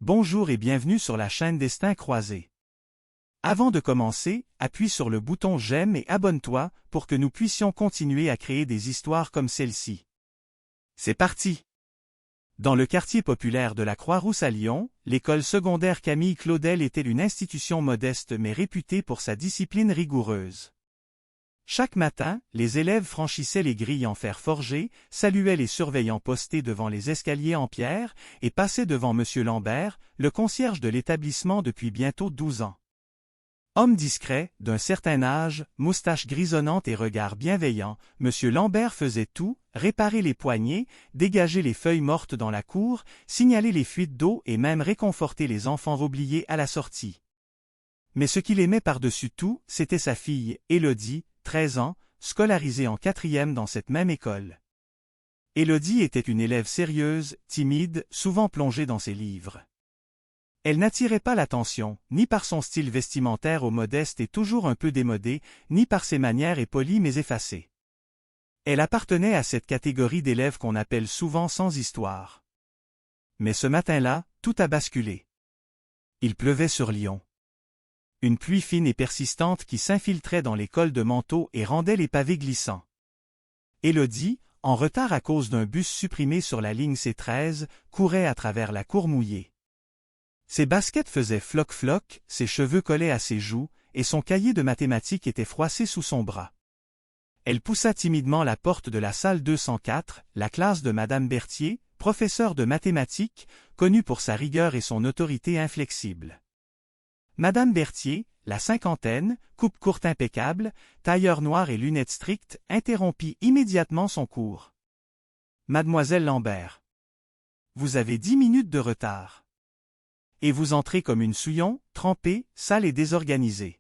Bonjour et bienvenue sur la chaîne Destins croisés. Avant de commencer, appuie sur le bouton j'aime et abonne-toi pour que nous puissions continuer à créer des histoires comme celle-ci. C'est parti! Dans le quartier populaire de la Croix-Rousse à Lyon, l'école secondaire Camille Claudel était une institution modeste mais réputée pour sa discipline rigoureuse. Chaque matin, les élèves franchissaient les grilles en fer forgé, saluaient les surveillants postés devant les escaliers en pierre et passaient devant M. Lambert, le concierge de l'établissement depuis bientôt 12 ans. Homme discret, d'un certain âge, moustache grisonnante et regard bienveillant, M. Lambert faisait tout, réparer les poignées, dégager les feuilles mortes dans la cour, signaler les fuites d'eau et même réconforter les enfants oubliés à la sortie. Mais ce qu'il aimait par-dessus tout, c'était sa fille, Élodie, 13 ans, scolarisée en 4e dans cette même école. Élodie était une élève sérieuse, timide, souvent plongée dans ses livres. Elle n'attirait pas l'attention, ni par son style vestimentaire au modeste et toujours un peu démodé, ni par ses manières épolies mais effacées. Elle appartenait à cette catégorie d'élèves qu'on appelle souvent sans histoire. Mais ce matin-là, tout a basculé. Il pleuvait sur Lyon. Une pluie fine et persistante qui s'infiltrait dans les cols de manteau et rendait les pavés glissants. Élodie, en retard à cause d'un bus supprimé sur la ligne C13, courait à travers la cour mouillée. Ses baskets faisaient floc-floc, ses cheveux collaient à ses joues, et son cahier de mathématiques était froissé sous son bras. Elle poussa timidement la porte de la salle 204, la classe de Madame Berthier, professeure de mathématiques, connue pour sa rigueur et son autorité inflexible. Madame Berthier, la cinquantaine, coupe courte impeccable, tailleur noir et lunettes strictes, interrompit immédiatement son cours. « Mademoiselle Lambert. Vous avez 10 minutes de retard. Et vous entrez comme une souillon, trempée, sale et désorganisée. »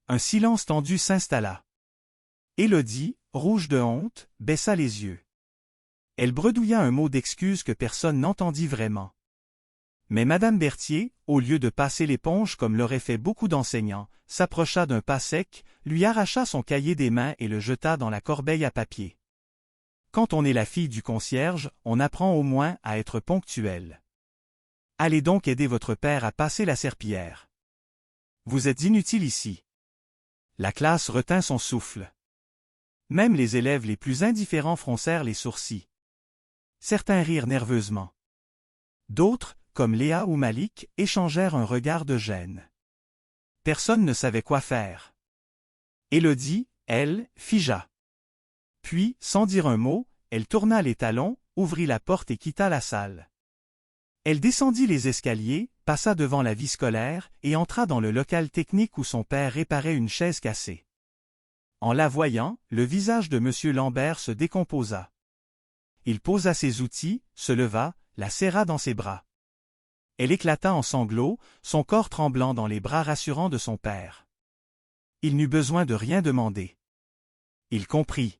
Un silence tendu s'installa. Élodie, rouge de honte, baissa les yeux. Elle bredouilla un mot d'excuse que personne n'entendit vraiment. Mais Madame Berthier, au lieu de passer l'éponge comme l'auraient fait beaucoup d'enseignants, s'approcha d'un pas sec, lui arracha son cahier des mains et le jeta dans la corbeille à papier. Quand on est la fille du concierge, on apprend au moins à être ponctuel. Allez donc aider votre père à passer la serpillière. Vous êtes inutile ici. La classe retint son souffle. Même les élèves les plus indifférents froncèrent les sourcils. Certains rirent nerveusement. D'autres, comme Léa ou Malik, échangèrent un regard de gêne. Personne ne savait quoi faire. Élodie, elle, figea. Puis, sans dire un mot, elle tourna les talons, ouvrit la porte et quitta la salle. Elle descendit les escaliers, passa devant la vie scolaire et entra dans le local technique où son père réparait une chaise cassée. En la voyant, le visage de M. Lambert se décomposa. Il posa ses outils, se leva, la serra dans ses bras. Elle éclata en sanglots, son corps tremblant dans les bras rassurants de son père. Il n'eut besoin de rien demander. Il comprit.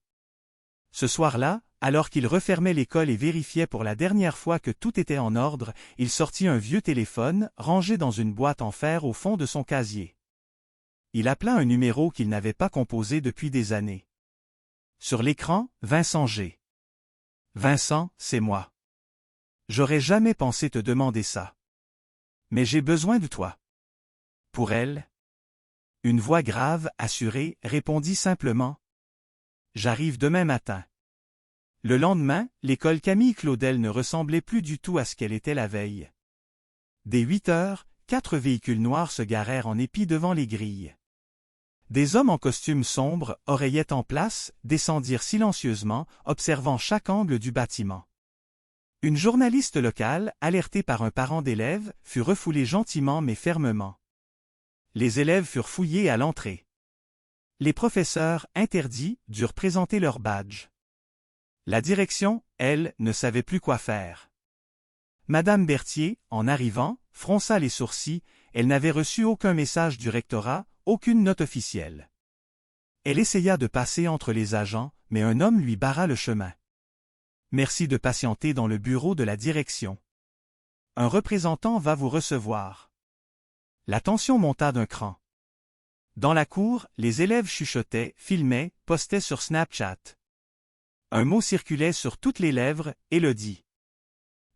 Ce soir-là, alors qu'il refermait l'école et vérifiait pour la dernière fois que tout était en ordre, il sortit un vieux téléphone, rangé dans une boîte en fer au fond de son casier. Il appela un numéro qu'il n'avait pas composé depuis des années. Sur l'écran, Vincent G. Vincent, c'est moi. J'aurais jamais pensé te demander ça. Mais j'ai besoin de toi. Pour elle? Une voix grave, assurée, répondit simplement. J'arrive demain matin. Le lendemain, l'école Camille Claudel ne ressemblait plus du tout à ce qu'elle était la veille. Dès 8 heures, 4 véhicules noirs se garèrent en épi devant les grilles. Des hommes en costume sombre, oreillettes en place, descendirent silencieusement, observant chaque angle du bâtiment. Une journaliste locale, alertée par un parent d'élève, fut refoulée gentiment mais fermement. Les élèves furent fouillés à l'entrée. Les professeurs, interdits, durent présenter leur badge. La direction, elle, ne savait plus quoi faire. Madame Berthier, en arrivant, fronça les sourcils, elle n'avait reçu aucun message du rectorat, aucune note officielle. Elle essaya de passer entre les agents, mais un homme lui barra le chemin. Merci de patienter dans le bureau de la direction. Un représentant va vous recevoir. La tension monta d'un cran. Dans la cour, les élèves chuchotaient, filmaient, postaient sur Snapchat. Un mot circulait sur toutes les lèvres, Élodie.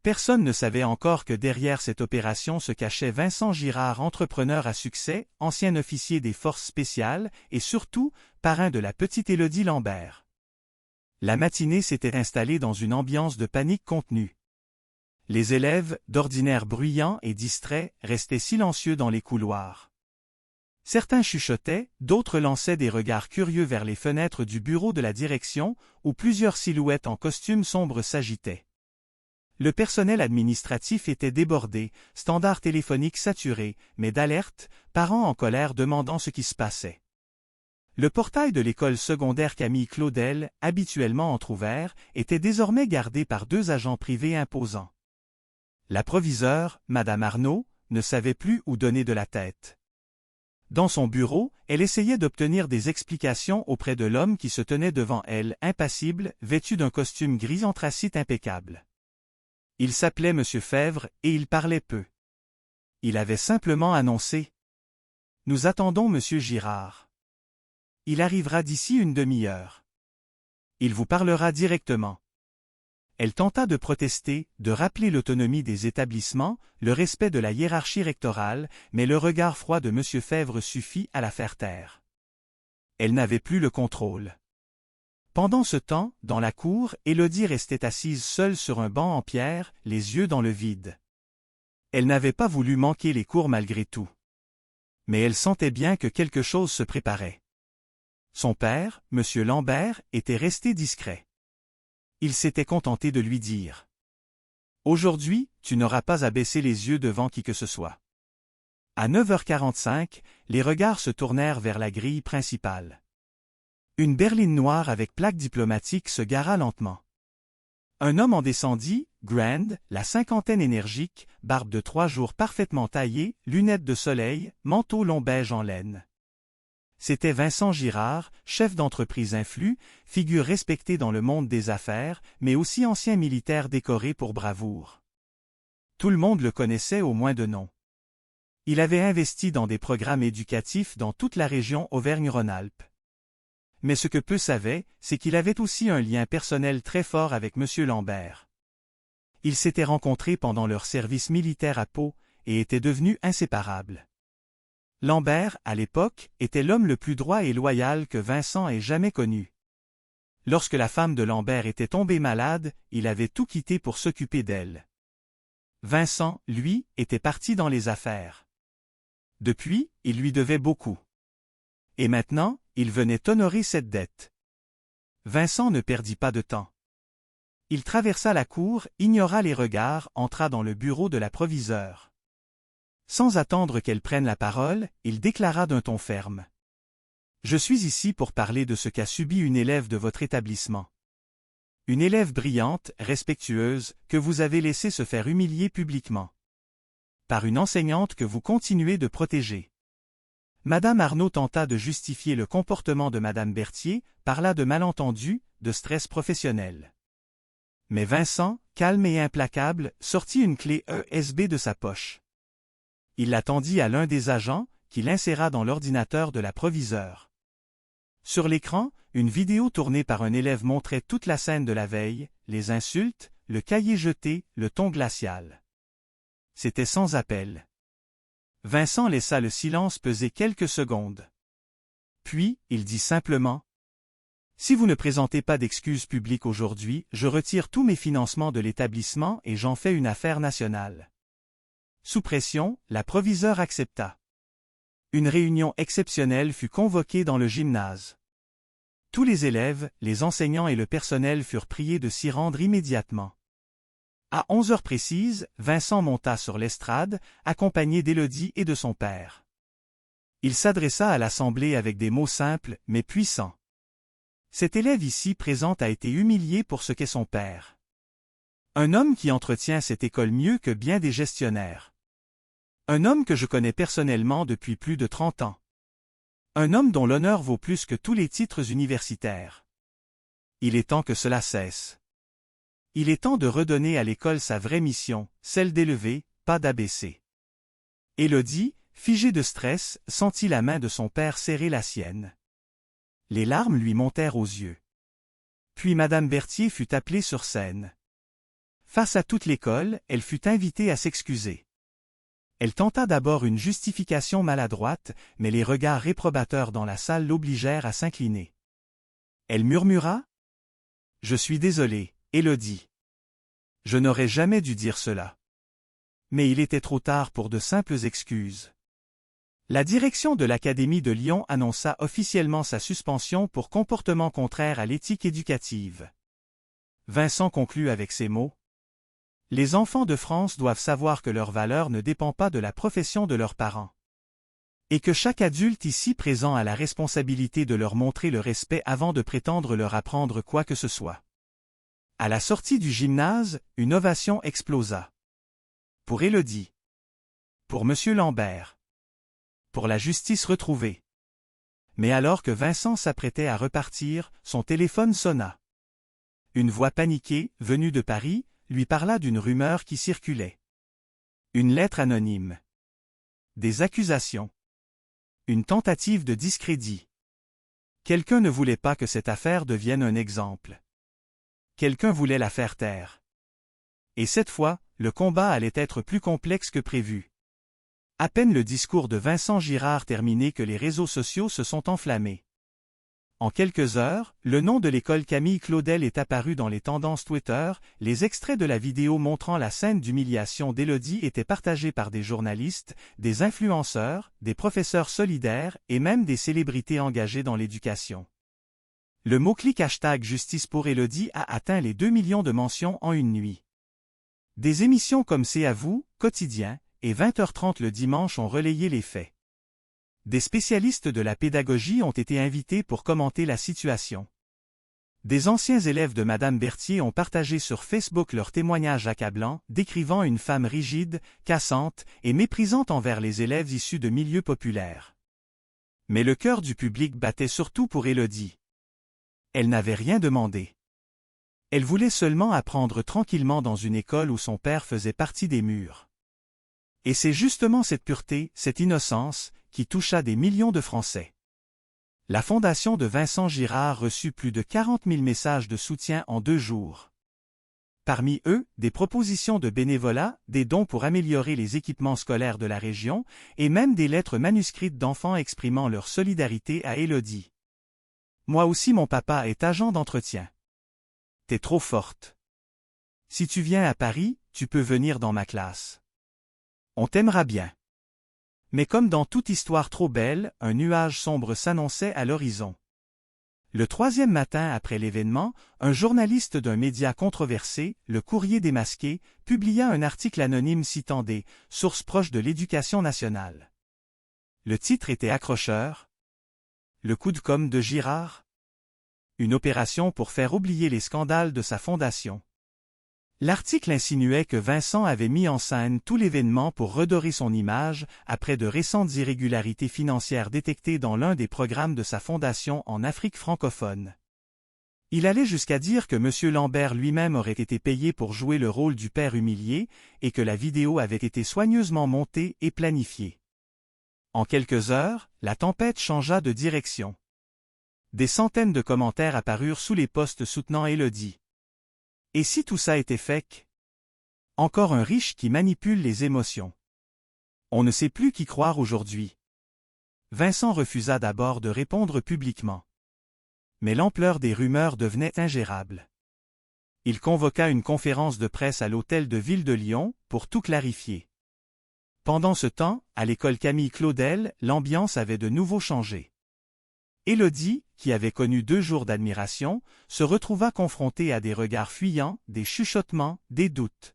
Personne ne savait encore que derrière cette opération se cachait Vincent Girard, entrepreneur à succès, ancien officier des forces spéciales et surtout, parrain de la petite Élodie Lambert. La matinée s'était installée dans une ambiance de panique contenue. Les élèves, d'ordinaire bruyants et distraits, restaient silencieux dans les couloirs. Certains chuchotaient, d'autres lançaient des regards curieux vers les fenêtres du bureau de la direction, où plusieurs silhouettes en costume sombre s'agitaient. Le personnel administratif était débordé, standard téléphonique saturé, mais d'alerte, parents en colère demandant ce qui se passait. Le portail de l'école secondaire Camille Claudel, habituellement entrouvert, était désormais gardé par 2 agents privés imposants. La proviseure, Madame Arnaud, ne savait plus où donner de la tête. Dans son bureau, elle essayait d'obtenir des explications auprès de l'homme qui se tenait devant elle, impassible, vêtu d'un costume gris anthracite impeccable. Il s'appelait M. Fèvre et il parlait peu. Il avait simplement annoncé « Nous attendons M. Girard. Il arrivera d'ici une demi-heure. Il vous parlera directement. » Elle tenta de protester, de rappeler l'autonomie des établissements, le respect de la hiérarchie rectorale, mais le regard froid de M. Fèvre suffit à la faire taire. Elle n'avait plus le contrôle. Pendant ce temps, dans la cour, Élodie restait assise seule sur un banc en pierre, les yeux dans le vide. Elle n'avait pas voulu manquer les cours malgré tout. Mais elle sentait bien que quelque chose se préparait. Son père, M. Lambert, était resté discret. Il s'était contenté de lui dire « Aujourd'hui, tu n'auras pas à baisser les yeux devant qui que ce soit. » À 9h45, les regards se tournèrent vers la grille principale. Une berline noire avec plaque diplomatique se gara lentement. Un homme en descendit, Grand, la cinquantaine énergique, barbe de 3 jours parfaitement taillée, lunettes de soleil, manteau long beige en laine. C'était Vincent Girard, chef d'entreprise influx, figure respectée dans le monde des affaires, mais aussi ancien militaire décoré pour bravoure. Tout le monde le connaissait au moins de nom. Il avait investi dans des programmes éducatifs dans toute la région Auvergne-Rhône-Alpes. Mais ce que peu savaient, c'est qu'il avait aussi un lien personnel très fort avec M. Lambert. Ils s'étaient rencontrés pendant leur service militaire à Pau et étaient devenus inséparables. Lambert, à l'époque, était l'homme le plus droit et loyal que Vincent ait jamais connu. Lorsque la femme de Lambert était tombée malade, il avait tout quitté pour s'occuper d'elle. Vincent, lui, était parti dans les affaires. Depuis, il lui devait beaucoup. Et maintenant, il venait honorer cette dette. Vincent ne perdit pas de temps. Il traversa la cour, ignora les regards, entra dans le bureau de la proviseure. Sans attendre qu'elle prenne la parole, il déclara d'un ton ferme. « Je suis ici pour parler de ce qu'a subi une élève de votre établissement. Une élève brillante, respectueuse, que vous avez laissé se faire humilier publiquement. Par une enseignante que vous continuez de protéger. » Madame Arnaud tenta de justifier le comportement de Madame Berthier, parla de malentendu, de stress professionnel. Mais Vincent, calme et implacable, sortit une clé USB de sa poche. Il la tendit à l'un des agents, qui l'inséra dans l'ordinateur de la proviseure. Sur l'écran, une vidéo tournée par un élève montrait toute la scène de la veille, les insultes, le cahier jeté, le ton glacial. C'était sans appel. Vincent laissa le silence peser quelques secondes. Puis, il dit simplement « Si vous ne présentez pas d'excuses publiques aujourd'hui, je retire tous mes financements de l'établissement et j'en fais une affaire nationale. » Sous pression, la proviseure accepta. Une réunion exceptionnelle fut convoquée dans le gymnase. Tous les élèves, les enseignants et le personnel furent priés de s'y rendre immédiatement. À 11h précises, Vincent monta sur l'estrade, accompagné d'Élodie et de son père. Il s'adressa à l'assemblée avec des mots simples, mais puissants. Cet élève ici présent a été humilié pour ce qu'est son père. Un homme qui entretient cette école mieux que bien des gestionnaires. Un homme que je connais personnellement depuis plus de 30 ans. Un homme dont l'honneur vaut plus que tous les titres universitaires. Il est temps que cela cesse. Il est temps de redonner à l'école sa vraie mission, celle d'élever, pas d'abaisser. Élodie, figée de stress, sentit la main de son père serrer la sienne. Les larmes lui montèrent aux yeux. Puis Madame Berthier fut appelée sur scène. Face à toute l'école, elle fut invitée à s'excuser. Elle tenta d'abord une justification maladroite, mais les regards réprobateurs dans la salle l'obligèrent à s'incliner. Elle murmura : « Je suis désolée, Élodie. Je n'aurais jamais dû dire cela. » Mais il était trop tard pour de simples excuses. La direction de l'Académie de Lyon annonça officiellement sa suspension pour comportement contraire à l'éthique éducative. Vincent conclut avec ces mots : « Les enfants de France doivent savoir que leur valeur ne dépend pas de la profession de leurs parents. Et que chaque adulte ici présent a la responsabilité de leur montrer le respect avant de prétendre leur apprendre quoi que ce soit. » À la sortie du gymnase, une ovation explosa. Pour Élodie. Pour Monsieur Lambert. Pour la justice retrouvée. Mais alors que Vincent s'apprêtait à repartir, son téléphone sonna. Une voix paniquée, venue de Paris, lui parla d'une rumeur qui circulait. Une lettre anonyme. Des accusations. Une tentative de discrédit. Quelqu'un ne voulait pas que cette affaire devienne un exemple. Quelqu'un voulait la faire taire. Et cette fois, le combat allait être plus complexe que prévu. À peine le discours de Vincent Girard terminé que les réseaux sociaux se sont enflammés. En quelques heures, le nom de l'école Camille Claudel est apparu dans les tendances Twitter, les extraits de la vidéo montrant la scène d'humiliation d'Élodie étaient partagés par des journalistes, des influenceurs, des professeurs solidaires et même des célébrités engagées dans l'éducation. Le mot-clic #Justice pour Élodie a atteint les 2 millions de mentions en une nuit. Des émissions comme C'est à vous, Quotidien, et 20h30 le dimanche ont relayé les faits. Des spécialistes de la pédagogie ont été invités pour commenter la situation. Des anciens élèves de Madame Berthier ont partagé sur Facebook leurs témoignages accablants, décrivant une femme rigide, cassante et méprisante envers les élèves issus de milieux populaires. Mais le cœur du public battait surtout pour Élodie. Elle n'avait rien demandé. Elle voulait seulement apprendre tranquillement dans une école où son père faisait partie des murs. Et c'est justement cette pureté, cette innocence, qui toucha des millions de Français. La fondation de Vincent Girard reçut plus de 40 000 messages de soutien en 2 jours. Parmi eux, des propositions de bénévolat, des dons pour améliorer les équipements scolaires de la région, et même des lettres manuscrites d'enfants exprimant leur solidarité à Élodie. « Moi aussi mon papa est agent d'entretien. T'es trop forte. Si tu viens à Paris, tu peux venir dans ma classe. On t'aimera bien. » Mais comme dans toute histoire trop belle, un nuage sombre s'annonçait à l'horizon. Le 3e matin après l'événement, un journaliste d'un média controversé, Le Courrier démasqué, publia un article anonyme citant des « sources proches de l'Éducation nationale ». Le titre était accrocheur. Le coup de com' de Girard? Une opération pour faire oublier les scandales de sa fondation. L'article insinuait que Vincent avait mis en scène tout l'événement pour redorer son image, après de récentes irrégularités financières détectées dans l'un des programmes de sa fondation en Afrique francophone. Il allait jusqu'à dire que M. Lambert lui-même aurait été payé pour jouer le rôle du père humilié, et que la vidéo avait été soigneusement montée et planifiée. En quelques heures, la tempête changea de direction. Des centaines de commentaires apparurent sous les posts soutenant Élodie. Et si tout ça était fake? Encore un riche qui manipule les émotions. On ne sait plus qui croire aujourd'hui. Vincent refusa d'abord de répondre publiquement. Mais l'ampleur des rumeurs devenait ingérable. Il convoqua une conférence de presse à l'hôtel de ville de Lyon pour tout clarifier. Pendant ce temps, à l'école Camille Claudel, l'ambiance avait de nouveau changé. Élodie, qui avait connu 2 jours d'admiration, se retrouva confrontée à des regards fuyants, des chuchotements, des doutes.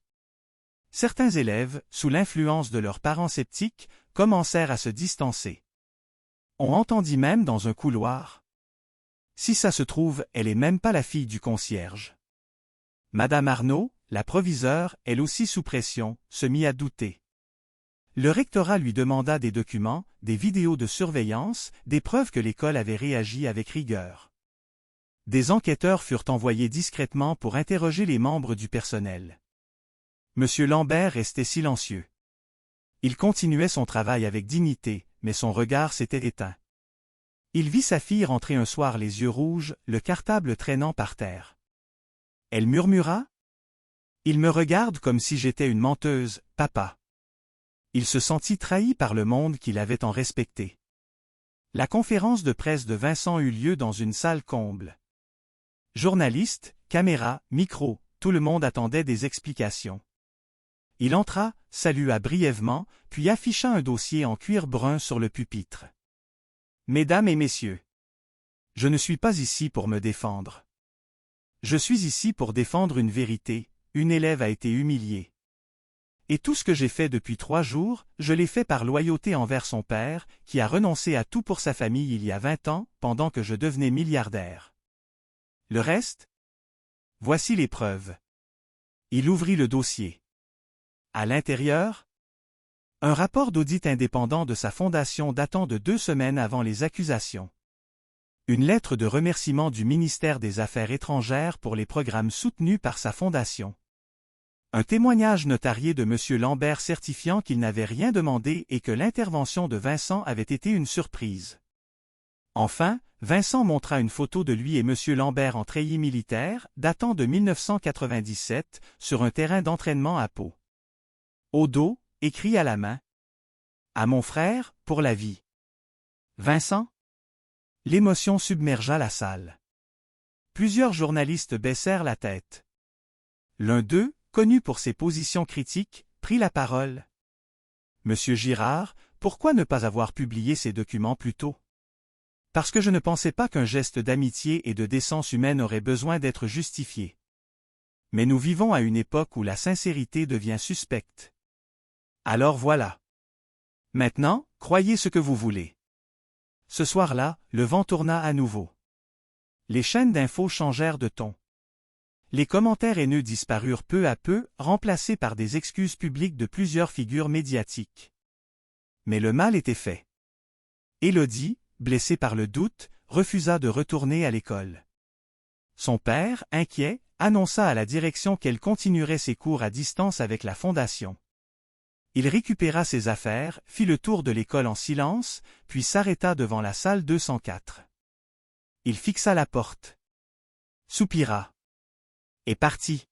Certains élèves, sous l'influence de leurs parents sceptiques, commencèrent à se distancer. On entendit même dans un couloir. Si ça se trouve, elle est même pas la fille du concierge. Madame Arnaud, la proviseure, elle aussi sous pression, se mit à douter. Le rectorat lui demanda des documents, des vidéos de surveillance, des preuves que l'école avait réagi avec rigueur. Des enquêteurs furent envoyés discrètement pour interroger les membres du personnel. M. Lambert restait silencieux. Il continuait son travail avec dignité, mais son regard s'était éteint. Il vit sa fille rentrer un soir les yeux rouges, le cartable traînant par terre. Elle murmura : Il me regarde comme si j'étais une menteuse, papa. Il se sentit trahi par le monde qu'il avait tant respecté. La conférence de presse de Vincent eut lieu dans une salle comble. Journalistes, caméras, micros, tout le monde attendait des explications. Il entra, salua brièvement, puis afficha un dossier en cuir brun sur le pupitre. « Mesdames et messieurs, je ne suis pas ici pour me défendre. Je suis ici pour défendre une vérité, une élève a été humiliée. Et tout ce que j'ai fait depuis 3 jours, je l'ai fait par loyauté envers son père, qui a renoncé à tout pour sa famille il y a 20 ans, pendant que je devenais milliardaire. Le reste? Voici les preuves. » Il ouvrit le dossier. À l'intérieur, un rapport d'audit indépendant de sa fondation datant de 2 semaines avant les accusations. Une lettre de remerciement du ministère des Affaires étrangères pour les programmes soutenus par sa fondation. Un témoignage notarié de M. Lambert certifiant qu'il n'avait rien demandé et que l'intervention de Vincent avait été une surprise. Enfin, Vincent montra une photo de lui et M. Lambert en treillis militaire, datant de 1997, sur un terrain d'entraînement à Pau. Au dos, écrit à la main. « À mon frère, pour la vie. » Vincent? L'émotion submergea la salle. Plusieurs journalistes baissèrent la tête. L'un d'eux, connu pour ses positions critiques, prit la parole. « Monsieur Girard, pourquoi ne pas avoir publié ces documents plus tôt? Parce que je ne pensais pas qu'un geste d'amitié et de décence humaine aurait besoin d'être justifié. Mais nous vivons à une époque où la sincérité devient suspecte. Alors voilà. Maintenant, croyez ce que vous voulez. » Ce soir-là, le vent tourna à nouveau. Les chaînes d'infos changèrent de ton. Les commentaires haineux disparurent peu à peu, remplacés par des excuses publiques de plusieurs figures médiatiques. Mais le mal était fait. Élodie, blessée par le doute, refusa de retourner à l'école. Son père, inquiet, annonça à la direction qu'elle continuerait ses cours à distance avec la fondation. Il récupéra ses affaires, fit le tour de l'école en silence, puis s'arrêta devant la salle 204. Il fixa la porte. Soupira. Et partit.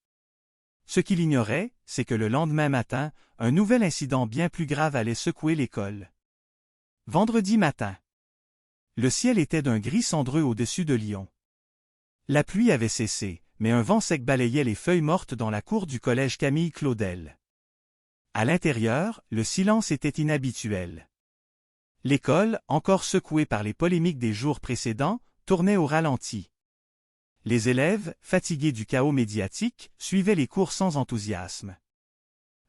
Ce qu'il ignorait, c'est que le lendemain matin, un nouvel incident bien plus grave allait secouer l'école. Vendredi matin. Le ciel était d'un gris cendreux au-dessus de Lyon. La pluie avait cessé, mais un vent sec balayait les feuilles mortes dans la cour du collège Camille Claudel. À l'intérieur, le silence était inhabituel. L'école, encore secouée par les polémiques des jours précédents, tournait au ralenti. Les élèves, fatigués du chaos médiatique, suivaient les cours sans enthousiasme.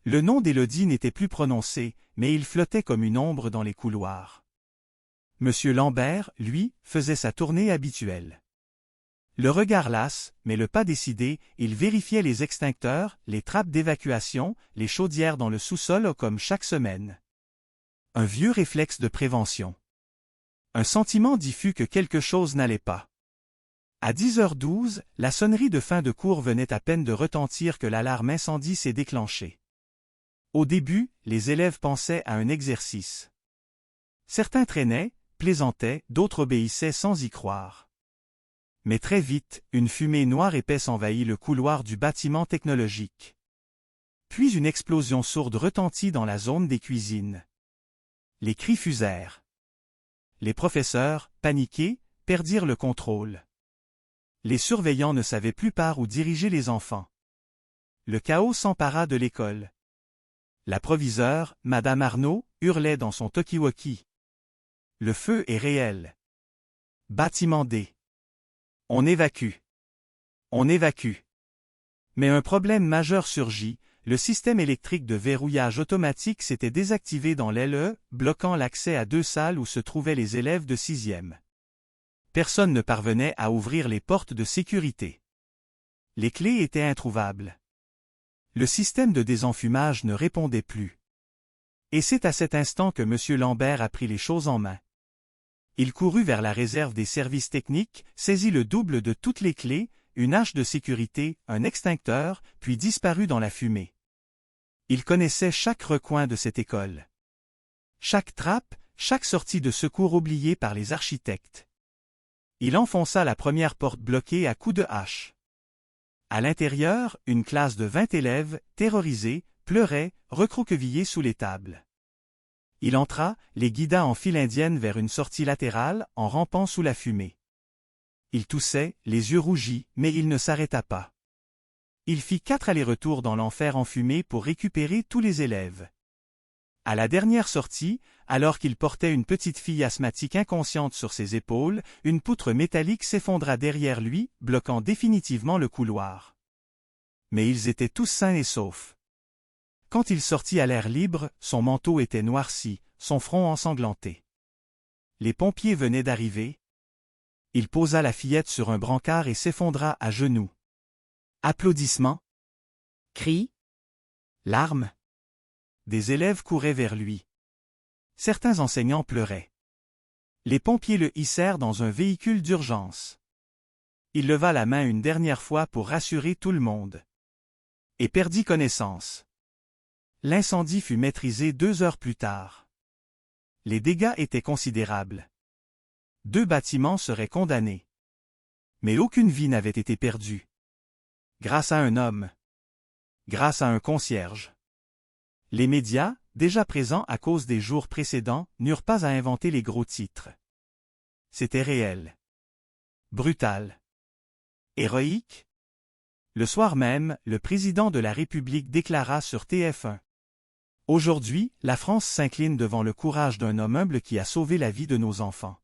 Le nom d'Élodie n'était plus prononcé, mais il flottait comme une ombre dans les couloirs. M. Lambert, lui, faisait sa tournée habituelle. Le regard las, mais le pas décidé, il vérifiait les extincteurs, les trappes d'évacuation, les chaudières dans le sous-sol comme chaque semaine. Un vieux réflexe de prévention. Un sentiment diffus que quelque chose n'allait pas. À 10h12, la sonnerie de fin de cours venait à peine de retentir que l'alarme incendie s'est déclenchée. Au début, les élèves pensaient à un exercice. Certains traînaient, plaisantaient, d'autres obéissaient sans y croire. Mais très vite, une fumée noire épaisse envahit le couloir du bâtiment technologique. Puis une explosion sourde retentit dans la zone des cuisines. Les cris fusèrent. Les professeurs, paniqués, perdirent le contrôle. Les surveillants ne savaient plus par où diriger les enfants. Le chaos s'empara de l'école. La proviseure, Madame Arnaud, hurlait dans son talkie-walkie. Le feu est réel. Bâtiment D. On évacue. On évacue. Mais un problème majeur surgit, le système électrique de verrouillage automatique s'était désactivé dans l'LE, bloquant l'accès à 2 salles où se trouvaient les élèves de 6e. Personne ne parvenait à ouvrir les portes de sécurité. Les clés étaient introuvables. Le système de désenfumage ne répondait plus. Et c'est à cet instant que M. Lambert a pris les choses en main. Il courut vers la réserve des services techniques, saisit le double de toutes les clés, une hache de sécurité, un extincteur, puis disparut dans la fumée. Il connaissait chaque recoin de cette école. Chaque trappe, chaque sortie de secours oubliée par les architectes. Il enfonça la première porte bloquée à coups de hache. À l'intérieur, une classe de 20 élèves, terrorisés, pleuraient, recroquevillés sous les tables. Il entra, les guida en file indienne vers une sortie latérale, en rampant sous la fumée. Il toussait, les yeux rougis, mais il ne s'arrêta pas. Il fit 4 allers-retours dans l'enfer enfumé pour récupérer tous les élèves. À la dernière sortie, alors qu'il portait une petite fille asthmatique inconsciente sur ses épaules, une poutre métallique s'effondra derrière lui, bloquant définitivement le couloir. Mais ils étaient tous sains et saufs. Quand il sortit à l'air libre, son manteau était noirci, son front ensanglanté. Les pompiers venaient d'arriver. Il posa la fillette sur un brancard et s'effondra à genoux. Applaudissements. Cris. Larmes. Des élèves couraient vers lui. Certains enseignants pleuraient. Les pompiers le hissèrent dans un véhicule d'urgence. Il leva la main une dernière fois pour rassurer tout le monde. Et perdit connaissance. L'incendie fut maîtrisé 2 heures plus tard. Les dégâts étaient considérables. 2 bâtiments seraient condamnés. Mais aucune vie n'avait été perdue. Grâce à un homme. Grâce à un concierge. Les médias, déjà présents à cause des jours précédents, n'eurent pas à inventer les gros titres. C'était réel. Brutal. Héroïque. Le soir même, le président de la République déclara sur TF1. Aujourd'hui, la France s'incline devant le courage d'un homme humble qui a sauvé la vie de nos enfants.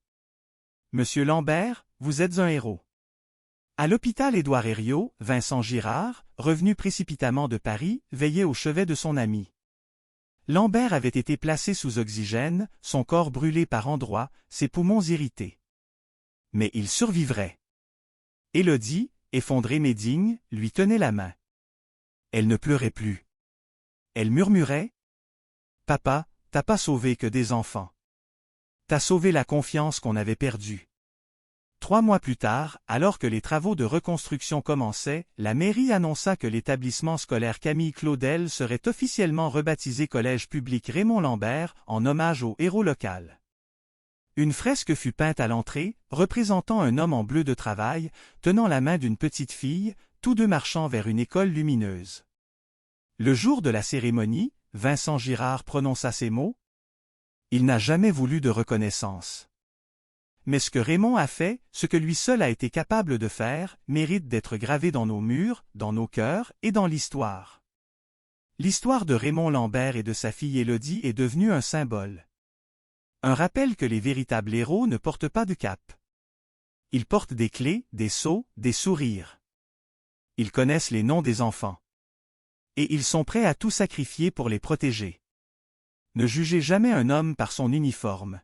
Monsieur Lambert, vous êtes un héros. À l'hôpital Édouard Herriot, Vincent Girard, revenu précipitamment de Paris, veillait au chevet de son ami. Lambert avait été placé sous oxygène, son corps brûlé par endroits, ses poumons irrités. Mais il survivrait. Élodie, effondrée mais digne, lui tenait la main. Elle ne pleurait plus. Elle murmurait. « Papa, t'as pas sauvé que des enfants. T'as sauvé la confiance qu'on avait perdue. » 3 mois plus tard, alors que les travaux de reconstruction commençaient, la mairie annonça que l'établissement scolaire Camille Claudel serait officiellement rebaptisé Collège public Raymond Lambert, en hommage au héros local. Une fresque fut peinte à l'entrée, représentant un homme en bleu de travail, tenant la main d'une petite fille, tous deux marchant vers une école lumineuse. Le jour de la cérémonie, Vincent Girard prononça ces mots. « Il n'a jamais voulu de reconnaissance. » Mais ce que Raymond a fait, ce que lui seul a été capable de faire, mérite d'être gravé dans nos murs, dans nos cœurs et dans l'histoire. L'histoire de Raymond Lambert et de sa fille Élodie est devenue un symbole. Un rappel que les véritables héros ne portent pas de cape. Ils portent des clés, des sceaux, des sourires. Ils connaissent les noms des enfants. Et ils sont prêts à tout sacrifier pour les protéger. Ne jugez jamais un homme par son uniforme.